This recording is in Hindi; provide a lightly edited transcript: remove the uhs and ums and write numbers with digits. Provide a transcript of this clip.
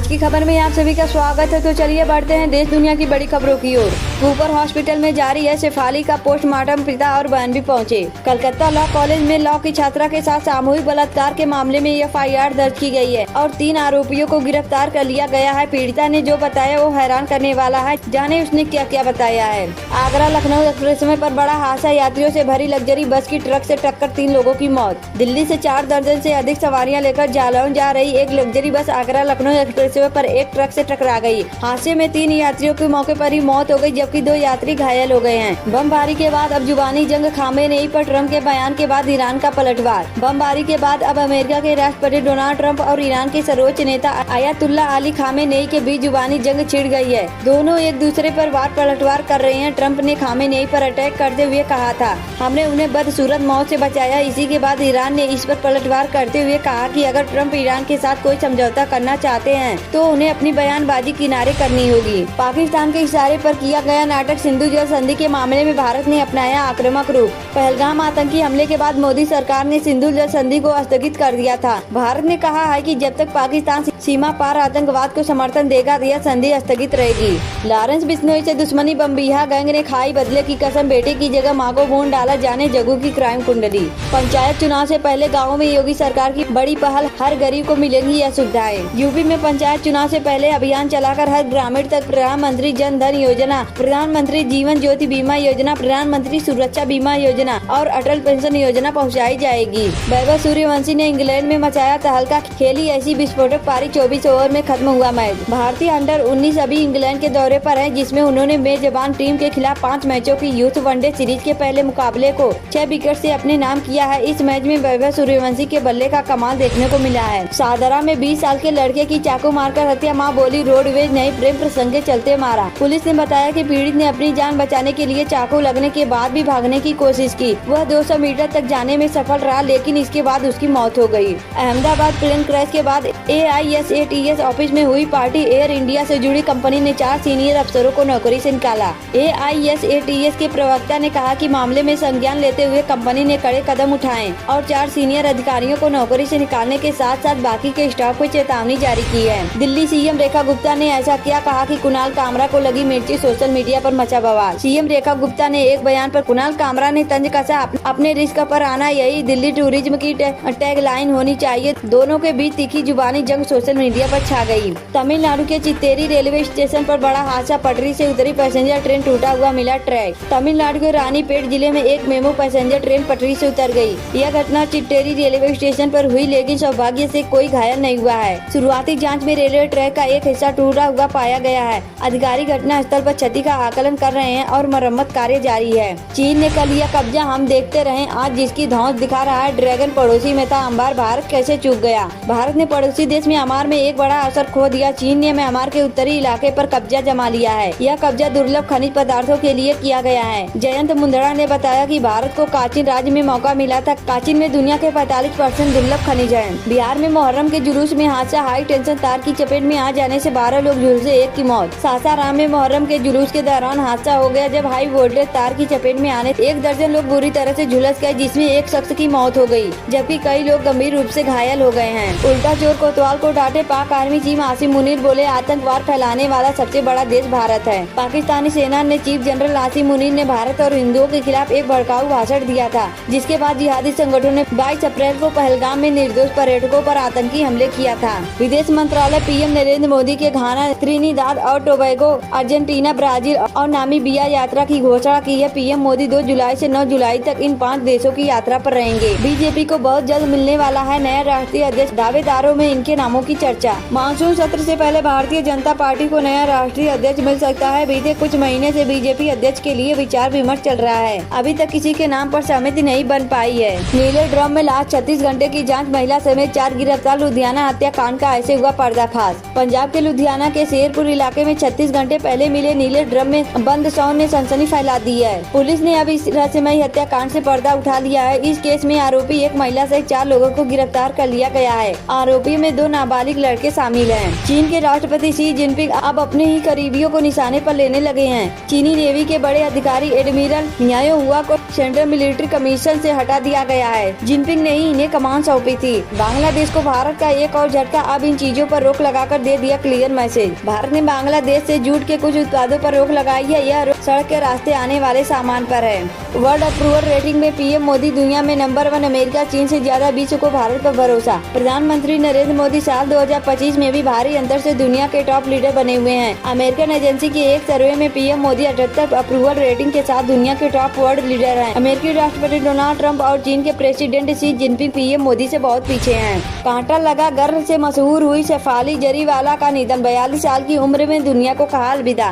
आज की खबर में आप सभी का स्वागत है। तो चलिए बढ़ते हैं देश दुनिया की बड़ी खबरों की ओर। कूपर हॉस्पिटल में जारी है शेफाली का पोस्टमार्टम, पिता और बहन भी पहुंचे। कलकत्ता लॉ कॉलेज में लॉ की छात्रा के साथ सामूहिक बलात्कार के मामले में FIR दर्ज की गई है और 3 आरोपियों को गिरफ्तार कर लिया गया है। पीड़िता ने जो बताया वो हैरान करने वाला है, जाने उसने क्या क्या बताया है। आगरा लखनऊ एक्सप्रेसवे पर बड़ा हादसा, यात्रियों से भरी लग्जरी बस की ट्रक से टक्कर, 3 लोगों की मौत। दिल्ली से 4 दर्जन से अधिक सवारियां लेकर जालौन जा रही एक luxury bus Agra Lucknow expressway पर एक ट्रक से टकरा गई। हादसे में 3 यात्रियों की मौके पर ही मौत हो गई, जबकि 2 यात्री घायल हो गए हैं। बमबारी के बाद अब जुबानी जंग, खामेनेई पर ट्रंप के बयान के बाद ईरान का पलटवार। बमबारी के बाद अब अमेरिका के राष्ट्रपति डोनाल्ड ट्रंप और ईरान के सर्वोच्च नेता आयतुल्ला अली खामेनेई के बीच जुबानी जंग छिड़ गई है। दोनों एक दूसरे पर वार पलटवार कर रहे हैं। ट्रंप ने खामेनेई पर अटैक करते हुए कहा था, हमने उन्हें बदसूरत मौत से बचाया। इसी के बाद ईरान ने इस पर पलटवार करते हुए कहा कि अगर ट्रंप ईरान के साथ कोई समझौता करना चाहते हैं तो उन्हें अपनी बयानबाजी किनारे करनी होगी। पाकिस्तान के इशारे पर किया गया नाटक, सिंधु जल संधि के मामले में भारत ने अपनाया आक्रामक रूप। पहलगाम आतंकी हमले के बाद मोदी सरकार ने सिंधु जल संधि को स्थगित कर दिया था। भारत ने कहा है कि जब तक पाकिस्तान सीमा पार आतंकवाद को समर्थन देगा, यह संधि स्थगित रहेगी। लॉरेंस बिश्नोई से दुश्मनी, बमबिहा गैंग ने खाई बदले की कसम, बेटे की जगह मां को भून डाला, जाने जग्गू की क्राइम कुंडली। पंचायत चुनाव से पहले गाँव में योगी सरकार की बड़ी पहल, हर गरीब को मिलेंगी यह सुविधाएं। यूपी में पंचायत चुनाव से पहले अभियान चलाकर हर ग्रामीण तक प्रधानमंत्री जन धन योजना, प्रधानमंत्री जीवन ज्योति बीमा योजना, प्रधानमंत्री सुरक्षा बीमा योजना और अटल पेंशन योजना पहुंचाई जाएगी। वैभव सूर्यवंशी ने इंग्लैंड में मचाया तहलका, खेली ऐसी विस्फोटक पारी, 24 ओवर में खत्म हुआ मैच। भारतीय अंडर 19 अभी इंग्लैंड के दौरे पर है, जिसमें उन्होंने मेजबान टीम के खिलाफ 5 मैचों की यूथ वनडे सीरीज के पहले मुकाबले को 6 विकेट से अपने नाम किया है। इस मैच में वैभव सूर्यवंशी के बल्ले का कमाल देखने को मिला है। सादरा में 20 साल के लड़के की चाकू मारकर हत्या, मां बोली रोडवेज नहीं प्रेम प्रसंग के चलते मारा। पुलिस ने बताया कि पीड़ित ने अपनी जान बचाने के लिए चाकू लगने के बाद भी भागने की कोशिश की। वह 200 मीटर तक जाने में सफल रहा, लेकिन इसके बाद उसकी मौत हो गई। अहमदाबाद प्लेन क्रैश के बाद AISATS ऑफिस में हुई पार्टी, एयर इंडिया से जुड़ी कंपनी ने 4 सीनियर अफसरों को नौकरी से निकाला। AISATS के प्रवक्ता ने कहा कि मामले में संज्ञान लेते हुए कंपनी ने कड़े कदम उठाए और 4 सीनियर अधिकारियों को नौकरी से निकालने के साथ साथ बाकी के स्टाफ को चेतावनी जारी की है। दिल्ली CM रेखा गुप्ता ने ऐसा क्या कहा कि कुणाल कामरा को लगी मिर्ची, सोशल मीडिया पर मचा बवाल। CM रेखा गुप्ता ने एक बयान पर कुणाल कामरा ने तंज कसा, अपने रिस्क पर आना यही दिल्ली टूरिज्म की टैग लाइन होनी चाहिए। दोनों के बीच तीखी जुबानी जंग सोशल मीडिया पर छा गई। तमिलनाडु के चित्तेरी रेलवे स्टेशन पर बड़ा हादसा, पटरी से उतरी पैसेंजर ट्रेन, टूटा हुआ मिला ट्रैक। तमिलनाडु के रानीपेट जिले में एक मेमू पैसेंजर ट्रेन पटरी से उतर गई। यह घटना चित्तेरी रेलवे स्टेशन पर हुई, लेकिन सौभाग्य से कोई घायल नहीं हुआ है। शुरुआती जांच में रेलवे ट्रैक का एक हिस्सा टूटा हुआ पाया गया है। अधिकारी घटना स्थल पर क्षति का आकलन कर रहे हैं और मरम्मत कार्य जारी है। चीन ने कर लिया कब्जा, हम देखते रहे आज जिसकी धौंस दिखा रहा है। ड्रैगन पड़ोसी में था अंबार, भारत कैसे चूक गया। भारत ने पड़ोसी देश म्यांमार में एक बड़ा असर खो दिया। चीन ने म्यांमार के उत्तरी इलाके पर कब्जा जमा लिया है। यह कब्जा दुर्लभ खनिज पदार्थों के लिए किया गया है। जयंत मुंदड़ा ने बताया कि भारत को काचिन राज्य में मौका मिला था। काचिन में दुनिया के 45% दुर्लभ खनिज है। बिहार में मुहर्रम के जुलूस में हादसा, हाई टेंशन तार की चपेट में आ जाने से 12 लोग झुलसे, 1 की मौत। सासाराम में मुहर्रम के जुलूस के दौरान हादसा हो गया, जब हाई वोल्टेज तार की चपेट में आने 1 दर्जन लोग बुरी तरह से झुलस गए, जिसमें 1 शख्स की मौत हो गई, जबकि कई लोग गंभीर रूप से घायल हो गए हैं। उल्टा चोर कोतवाल को डांटे पाक आर्मी चीफ आसिम मुनीर, बोले आतंकवाद फैलाने वाला सबसे बड़ा देश भारत है। पाकिस्तानी सेना ने चीफ जनरल आसिम मुनीर ने भारत और हिंदुओं के खिलाफ एक भड़काऊ भाषण दिया था, जिसके बाद जिहादी संगठनों ने 22 अप्रैल को पहलगाम में निर्दोष पर्यटकों पर आतंकी हमले किया था। विदेश मंत्रालय PM नरेंद्र मोदी के घाना, त्रिनिदाद और टोबैगो, अर्जेंटीना, ब्राजील और नामीबिया यात्रा की घोषणा की है। PM मोदी 2 जुलाई से 9 जुलाई तक इन 5 देशों की यात्रा पर रहेंगे। बीजेपी को बहुत जल्द मिलने वाला है नया राष्ट्रीय अध्यक्ष, दावेदारों में इनके नामों की चर्चा। मानसून सत्र से पहले भारतीय जनता पार्टी को नया राष्ट्रीय अध्यक्ष मिल सकता है। बीते कुछ महीने से बीजेपी अध्यक्ष के लिए विचार विमर्श चल रहा है। अभी तक किसी के नाम पर सहमति नहीं बन पाई है। नीले ड्रम में लाश, 36 घंटे की जांच, महिला समेत 4 गिरफ्तार। लुधियाना हत्याकांड का ऐसे हुआ पर्दाफाश। पंजाब के लुधियाना के शेरपुर इलाके में 36 घंटे पहले मिले नीले ड्रम में बंद शव ने सनसनी फैला दी है। पुलिस ने अब इस रहस्यमयी हत्याकांड से पर्दा उठा लिया है। इस केस में आरोपी एक महिला सहित 4 लोगों को गिरफ्तार कर लिया गया है। आरोपियों में 2 नाबालिग लड़के शामिल हैं। चीन के राष्ट्रपति शी जिनपिंग अब अपने ही करीबियों को निशाने पर लेने लगे हैं। चीनी नेवी के बड़े अधिकारी एडमिरल न्यायो हुआ को सेंट्रल मिलिट्री कमीशन से हटा दिया गया है। जिनपिंग ने ही इन्हें कमान सौंपी थी। बांग्लादेश को भारत का एक और झटका, अब इन चीजों पर पर रोक लगाकर दे दिया क्लियर मैसेज। भारत ने बांग्लादेश से जूट के कुछ उत्पादों पर रोक लगाई है। यह रोक सड़क के रास्ते आने वाले सामान पर है। वर्ल्ड अप्रूवल रेटिंग में पीएम मोदी दुनिया में नंबर 1। अमेरिका चीन से ज्यादा विश्व को भारत पर भरोसा। प्रधानमंत्री नरेंद्र मोदी साल 2025 में भी भारी अंतर से दुनिया के टॉप लीडर बने हुए हैं। अमेरिकन एजेंसी की एक सर्वे में पीएम मोदी 78 अप्रूवल रेटिंग के साथ दुनिया के टॉप वर्ल्ड लीडर हैं। अमेरिकी राष्ट्रपति डोनाल्ड ट्रंप और चीन के president Xi Jinping PM Modi से बहुत पीछे हैं। कांटा लगा गर्ल से मशहूर हुई शेफाली जरीवाला का निधन। 42 साल की उम्र में दुनिया को कहा अलविदा।